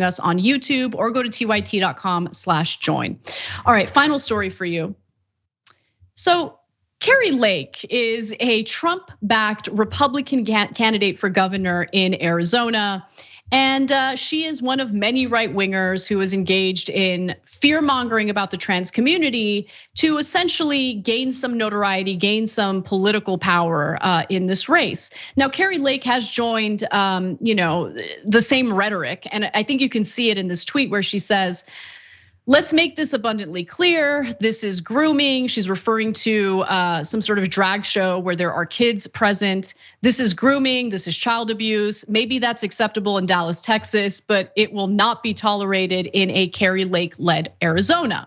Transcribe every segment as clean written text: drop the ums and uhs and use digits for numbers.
us on YouTube or go to tyt.com/join. All right, final story for you. So Kari Lake is a Trump-backed Republican candidate for governor in Arizona. And she is one of many right-wingers who is engaged in fear-mongering about the trans community to essentially gain some notoriety, gain some political power in this race. Now, Kari Lake has joined, the same rhetoric, and I think you can see it in this tweet where she says, "Let's make this abundantly clear. This is grooming." She's referring to some sort of drag show where there are kids present. This is grooming, this is child abuse. Maybe that's acceptable in Dallas, Texas, but it will not be tolerated in a Kari Lake-led Arizona.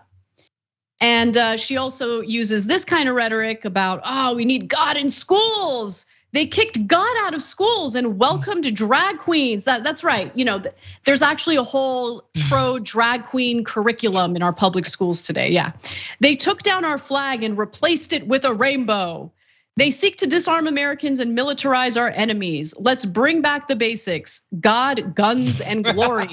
And she also uses this kind of rhetoric about, we need God in schools. They kicked God out of schools and welcomed drag queens. That's right. There's actually a whole pro drag queen curriculum in our public schools today. Yeah. They took down our flag and replaced it with a rainbow. They seek to disarm Americans and militarize our enemies. Let's bring back the basics: God, guns, and glory.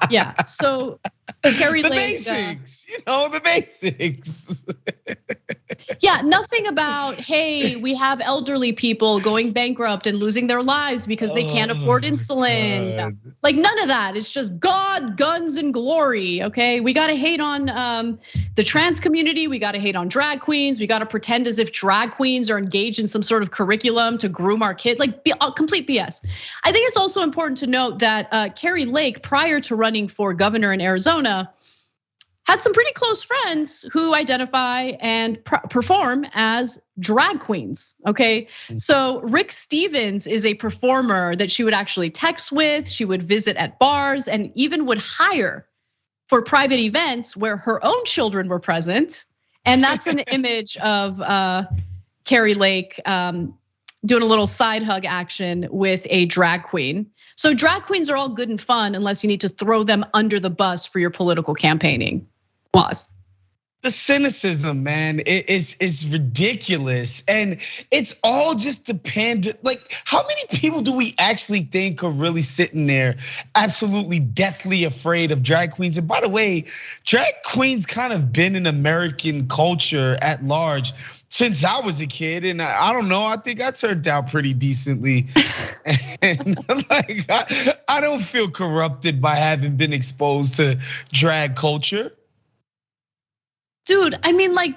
Yeah. So Kari Lake, the basics. Yeah, nothing about, hey, we have elderly people going bankrupt and losing their lives because they can't afford insulin. God. Like none of that. It's just God, guns, and glory. Okay, we gotta hate on the trans community. We gotta hate on drag queens. We gotta pretend as if drag queens are engaged in some sort of curriculum to groom our kids. Like complete BS. I think it's also important to note that Kari Lake, prior to running for governor in Arizona, had some pretty close friends who identify and perform as drag queens, okay? So Rick Stevens is a performer that she would actually text with, she would visit at bars, and even would hire for private events where her own children were present. And that's an image of Kari Lake doing a little side hug action with a drag queen. So drag queens are all good and fun unless you need to throw them under the bus for your political campaigning. Was the cynicism, man, is ridiculous, and it's all just the pander. Like, how many people do we actually think are really sitting there, absolutely deathly afraid of drag queens? And by the way, drag queens kind of been in American culture at large since I was a kid, and I don't know, I think I turned out pretty decently. And like, I don't feel corrupted by having been exposed to drag culture. Dude, I mean, like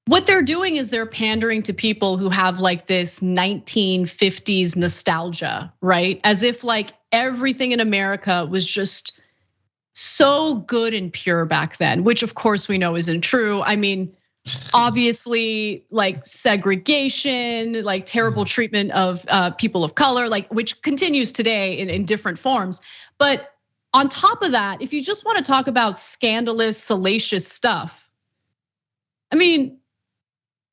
what they're doing is they're pandering to people who have like this 1950s nostalgia, right? As if like everything in America was just so good and pure back then, which of course we know isn't true. I mean, obviously like segregation, like terrible treatment of people of color, like which continues today in different forms. But on top of that, if you just want to talk about scandalous, salacious stuff, I mean,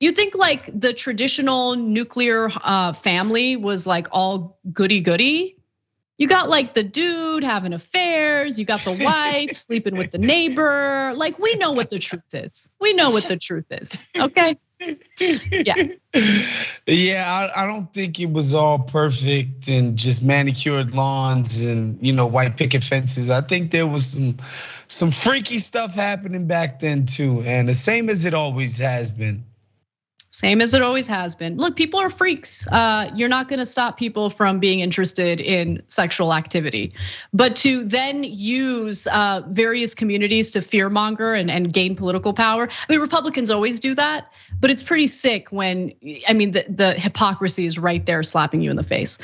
you think like the traditional nuclear family was like all goody-goody? You got like the dude having affairs, you got the wife sleeping with the neighbor. Like we know what the truth is. We know what the truth is, okay? Yeah, I don't think it was all perfect and just manicured lawns and white picket fences. I think there was some freaky stuff happening back then too, and the same as it always has been. Same as it always has been. Look, people are freaks. You're not gonna stop people from being interested in sexual activity. But to then use various communities to fearmonger and gain political power. I mean, Republicans always do that, but it's pretty sick when, I mean, the hypocrisy is right there slapping you in the face.